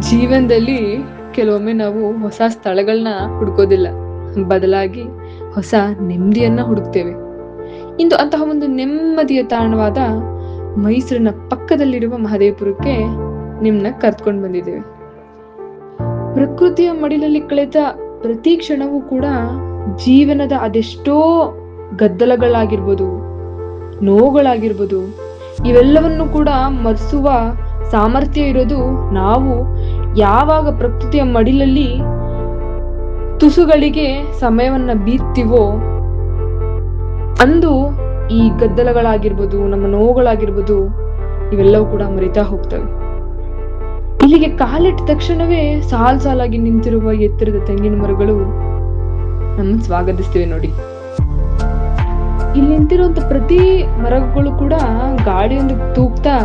ಜೀವನದಲ್ಲಿ ಕೆಲವೊಮ್ಮೆ ನಾವು ಹೊಸ ಸ್ಥಳಗಳನ್ನ ಹುಡುಕೋದಿಲ್ಲ, ಬದಲಾಗಿ ಹೊಸ ನೆಮ್ಮದಿಯನ್ನ ಹುಡುಕ್ತೇವೆ. ಇಂದು ಅಂತಹ ಒಂದು ನೆಮ್ಮದಿಯ ತಾಣವಾದ ಮೈಸೂರಿನ ಪಕ್ಕದಲ್ಲಿರುವ ಮಹದೇವಪುರಕ್ಕೆ ನಿಮ್ನ ಕರ್ತ್ಕೊಂಡು ಬಂದಿದ್ದೇವೆ. ಪ್ರಕೃತಿಯ ಮಡಿಲಲ್ಲಿ ಕಳೆದ ಪ್ರತಿ ಕ್ಷಣವೂ ಕೂಡ ಜೀವನದ ಅದೆಷ್ಟೋ ಗದ್ದಲಗಳಾಗಿರ್ಬೋದು, ನೋವುಗಳಾಗಿರ್ಬೋದು, ಇವೆಲ್ಲವನ್ನು ಕೂಡ ಮರೆಸುವ ಸಾಮರ್ಥ್ಯ ಇರೋದು ನಾವು ಯಾವಾಗ ಪ್ರಕೃತಿಯ ಮಡಿಲಲ್ಲಿ ತುಸುಗಳಿಗೆ ಸಮಯವನ್ನ ಬೀರ್ತೀವೋ ಅಂದು ಈ ಗದ್ದಲಗಳಾಗಿರ್ಬೋದು, ನಮ್ಮ ನೋವುಗಳಾಗಿರ್ಬೋದು, ಇವೆಲ್ಲವೂ ಕೂಡ ಮರಿತಾ ಹೋಗ್ತವೆ. ಇಲ್ಲಿಗೆ ಕಾಲಿಟ್ಟ ತಕ್ಷಣವೇ ಸಾಲಾಗಿ ನಿಂತಿರುವ ಎತ್ತರದ ತೆಂಗಿನ ಮರಗಳು ನಮ್ಮನ್ನು ಸ್ವಾಗತಿಸ್ತಿವೆ ನೋಡಿ. ಇಲ್ಲಿ ನಿಂತಿರುವಂತ ಪ್ರತಿ ಮರಗಳು ಕೂಡ ಗಾಳಿಯೊಂದು ತೂಗ್ತಾ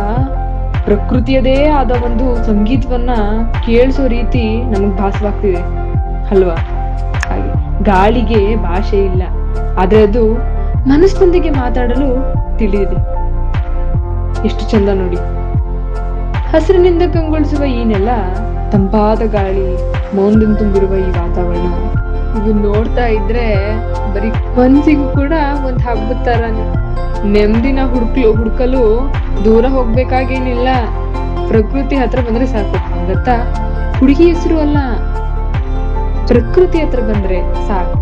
ಪ್ರಕೃತಿಯದೇ ಆದ ಒಂದು ಸಂಗೀತವನ್ನ ಕೇಳಿಸೋ ರೀತಿ ನಮಗ್ ಭಾಸವಾಗ್ತಿದೆ ಅಲ್ವಾ? ಹಾಗೆ ಗಾಳಿಗೆ ಭಾಷೆ ಇಲ್ಲ, ಆದ್ರೆ ಅದು ಮನಸ್ಸಿನೊಂದಿಗೆ ಮಾತಾಡಲು ತಿಳಿದಿದೆ. ಎಷ್ಟು ಚಂದ ನೋಡಿ. ಹಸಿರಿನಿಂದ ಕಂಗೊಳಿಸುವ ಈ ನೆಲ, ತಂಪಾದ ಗಾಳಿ, ಮೌನದಿಂದ ತುಂಬಿರುವ ಈ ವಾತಾವರಣ, ಇದು ನೋಡ್ತಾ ಇದ್ರೆ ಬರೀ ಮನ್ಸಿಗೂ ಕೂಡ ಒಂದ್ ಹಬ್ಬದ ತರ. ನೆಮ್ಮದಿನ ಹುಡುಕಲು ದೂರ ಹೋಗ್ಬೇಕಾಗೇನಿಲ್ಲ, ಪ್ರಕೃತಿ ಹತ್ರ ಬಂದ್ರೆ ಸಾಕು. ಗೊತ್ತಾ, ಹುಡುಗಿ ಹೆಸರು ಅಲ್ಲ, ಪ್ರಕೃತಿ ಹತ್ರ ಬಂದ್ರೆ ಸಾಕು.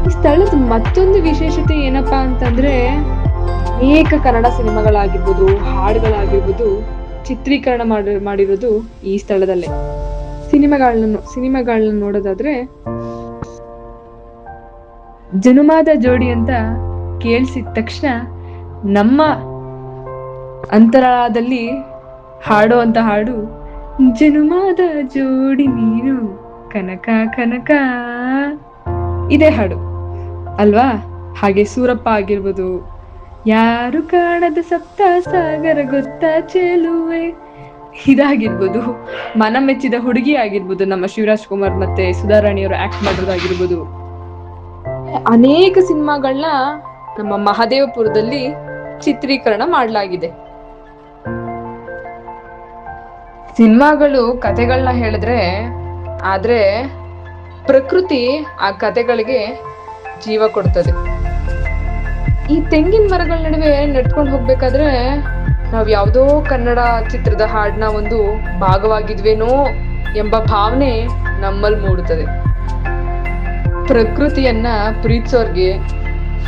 ಈ ಸ್ಥಳದ ಮತ್ತೊಂದು ವಿಶೇಷತೆ ಏನಪ್ಪಾ ಅಂತಂದ್ರೆ, ಅನೇಕ ಕನ್ನಡ ಸಿನಿಮಾಗಳಾಗಿರ್ಬೋದು, ಹಾಡುಗಳಾಗಿರ್ಬೋದು ಚಿತ್ರೀಕರಣ ಮಾಡಿರೋದು ಈ ಸ್ಥಳದಲ್ಲೇ. ಸಿನಿಮಾಗಳನ್ನ ನೋಡೋದಾದ್ರೆ ಜನುಮಾದ ಜೋಡಿ ಅಂತ ಕೇಳಿಸಿದ ತಕ್ಷಣ ನಮ್ಮ ಅಂತರಾಳದಲ್ಲಿ ಹಾಡುವಂತ ಹಾಡು ಜನುಮಾದ ಜೋಡಿ ನೀನು ಕನಕ ಕನಕ, ಇದೇ ಹಾಡು ಅಲ್ವಾ? ಹಾಗೆ ಸೂರಪ್ಪ ಆಗಿರ್ಬೋದು, ಯಾರು ಕಾಣದ ಸಪ್ತ ಸಾಗರ ಗೊತ್ತ ಚೆಲುವೆ, ಇದಾಗಿರ್ಬೋದು. ಮನ ಮೆಚ್ಚಿದ ಹುಡುಗಿ ಆಗಿರ್ಬೋದು, ನಮ್ಮ ಶಿವರಾಜ್ ಕುಮಾರ್ ಮತ್ತೆ ಸುಧಾರಾಣಿಯವರು ಆಕ್ಟ್ ಮಾಡೋದಾಗಿರ್ಬೋದು. ಅನೇಕ ಸಿನಿಮಾಗಳನ್ನ ನಮ್ಮ ಮಹದೇವಪುರದಲ್ಲಿ ಚಿತ್ರೀಕರಣ ಮಾಡಲಾಗಿದೆ. ಸಿನಿಮಾಗಳು ಕಥೆಗಳನ್ನ ಹೇಳಿದ್ರೆ, ಆದ್ರೆ ಪ್ರಕೃತಿ ಆ ಕಥೆಗಳಿಗೆ ಜೀವ ಕೊಡ್ತದೆ. ಈ ತೆಂಗಿನ ಮರಗಳ ನಡುವೆ ನಡ್ಕೊಂಡು ಹೋಗ್ಬೇಕಾದ್ರೆ ನಾವ್ ಯಾವ್ದೋ ಕನ್ನಡ ಚಿತ್ರದ ಹಾಡಿನ ಒಂದು ಭಾಗವಾಗಿದ್ವೇನೋ ಎಂಬ ಭಾವನೆ ನಮ್ಮಲ್ಲಿ ಮೂಡುತ್ತದೆ. ಪ್ರಕೃತಿಯನ್ನ ಪ್ರೀತಿಸೋರ್ಗೆ,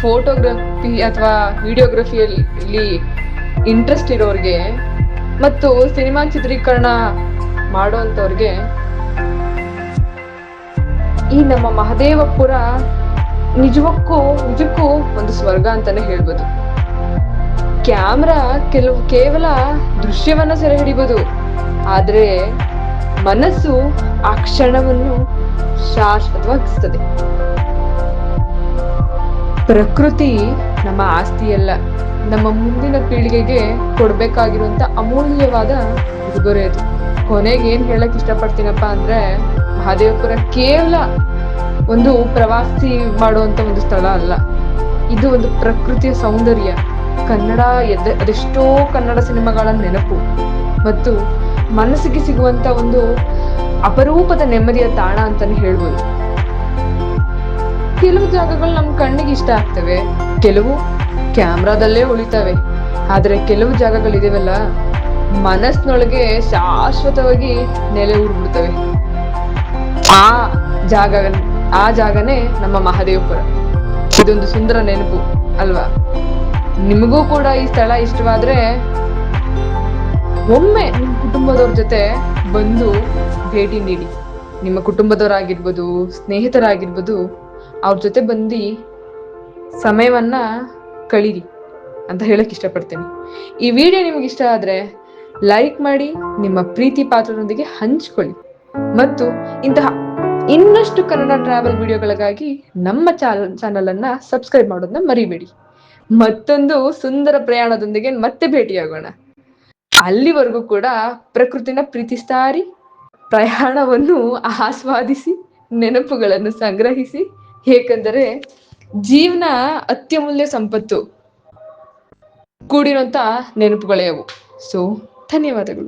ಫೋಟೋಗ್ರಫಿ ಅಥವಾ ವಿಡಿಯೋಗ್ರಫಿಯಲ್ಲಿ ಇಂಟ್ರೆಸ್ಟ್ ಇರೋರ್ಗೆ ಮತ್ತು ಸಿನಿಮಾ ಚಿತ್ರೀಕರಣ ಮಾಡೋಂಥವ್ರಿಗೆ ಈ ನಮ್ಮ ಮಹದೇವಪುರ ನಿಜಕ್ಕೂ ಒಂದು ಸ್ವರ್ಗ ಅಂತಾನೆ ಹೇಳ್ಬೋದು. ಕ್ಯಾಮ್ರಾ ಕೇವಲ ದೃಶ್ಯವನ್ನ ಸೆರೆ ಹಿಡಿಬಹುದು, ಆದ್ರೆ ಮನಸ್ಸು ಆ ಕ್ಷಣವನ್ನು ಶಾಶ್ವತವಾಗಿಸ್ತದೆ. ಪ್ರಕೃತಿ ನಮ್ಮ ಆಸ್ತಿಯಲ್ಲ, ನಮ್ಮ ಮುಂದಿನ ಪೀಳಿಗೆಗೆ ಕೊಡ್ಬೇಕಾಗಿರುವಂತ ಅಮೂಲ್ಯವಾದ ಉಡುಗೊರೆ ಅದು. ಕೊನೆಗೆ ಏನ್ ಹೇಳಕ್ ಇಷ್ಟಪಡ್ತೀನಪ್ಪ ಅಂದ್ರೆ, ಮಹದೇವಪುರ ಕೇವಲ ಒಂದು ಪ್ರವಾಸಿ ಮಾಡುವಂತ ಒಂದು ಸ್ಥಳ ಅಲ್ಲ, ಇದು ಒಂದು ಪ್ರಕೃತಿಯ ಸೌಂದರ್ಯ, ಅದೆಷ್ಟೋ ಕನ್ನಡ ಸಿನಿಮಾಗಳ ನೆನಪು ಮತ್ತು ಮನಸ್ಸಿಗೆ ಸಿಗುವಂತ ಒಂದು ಅಪರೂಪದ ನೆಮ್ಮದಿಯ ತಾಣ ಅಂತಾನೆ ಹೇಳ್ಬೋದು. ಕೆಲವು ಜಾಗಗಳು ನಮ್ ಕಣ್ಣಿಗೆ ಇಷ್ಟ ಆಗ್ತವೆ, ಕೆಲವು ಕ್ಯಾಮ್ರಾದಲ್ಲೇ ಉಳಿತವೆ, ಆದ್ರೆ ಕೆಲವು ಜಾಗಗಳಿದೆವಲ್ಲ ಮನಸ್ಸಿನೊಳಗೆ ಶಾಶ್ವತವಾಗಿ ನೆಲೆ ಊರ್ಬಿಡ್ತವೆ. ಆ ಜಾಗನೇ ನಮ್ಮ ಮಹದೇವಪುರ. ಇದೊಂದು ಸುಂದರ ನೆನಪು ಅಲ್ವಾ? ನಿಮಗೂ ಕೂಡ ಈ ಸ್ಥಳ ಇಷ್ಟವಾದ್ರೆ ಒಮ್ಮೆ ನಿಮ್ಮ ಕುಟುಂಬದವ್ರ ಜೊತೆ ಬಂದು ಭೇಟಿ ನೀಡಿ. ನಿಮ್ಮ ಕುಟುಂಬದವರಾಗಿರ್ಬೋದು, ಸ್ನೇಹಿತರಾಗಿರ್ಬೋದು, ಅವ್ರ ಜೊತೆ ಬಂದು ಸಮಯವನ್ನ ಕಳೀರಿ ಅಂತ ಹೇಳಕ್ ಇಷ್ಟಪಡ್ತೇನೆ. ಈ ವಿಡಿಯೋ ನಿಮ್ಗೆ ಇಷ್ಟ ಆದ್ರೆ ಲೈಕ್ ಮಾಡಿ, ನಿಮ್ಮ ಪ್ರೀತಿ ಪಾತ್ರರೊಂದಿಗೆ ಹಂಚ್ಕೊಳ್ಳಿ ಮತ್ತು ಇಂತಹ ಇನ್ನಷ್ಟು ಕನ್ನಡ ಟ್ರಾವೆಲ್ ವಿಡಿಯೋಗಳಿಗಾಗಿ ನಮ್ಮ ಚಾನಲ್ ಅನ್ನ ಸಬ್ಸ್ಕ್ರೈಬ್ ಮಾಡೋದನ್ನ ಮರಿಬೇಡಿ. ಮತ್ತೊಂದು ಸುಂದರ ಪ್ರಯಾಣದೊಂದಿಗೆ ಮತ್ತೆ ಭೇಟಿಯಾಗೋಣ. ಅಲ್ಲಿವರೆಗೂ ಕೂಡ ಪ್ರಕೃತಿನ ಪ್ರೀತಿಸ್ತಾರಿ, ಪ್ರಯಾಣವನ್ನು ಆಸ್ವಾದಿಸಿ, ನೆನಪುಗಳನ್ನು ಸಂಗ್ರಹಿಸಿ. ಏಕೆಂದರೆ ಜೀವನ ಅತ್ಯಮೂಲ್ಯ ಸಂಪತ್ತು. ಕೂಡಿರೋಂಥ ನೆನಪುಗಳೇ ಅವು. ಸೊ ಧನ್ಯವಾದಗಳು.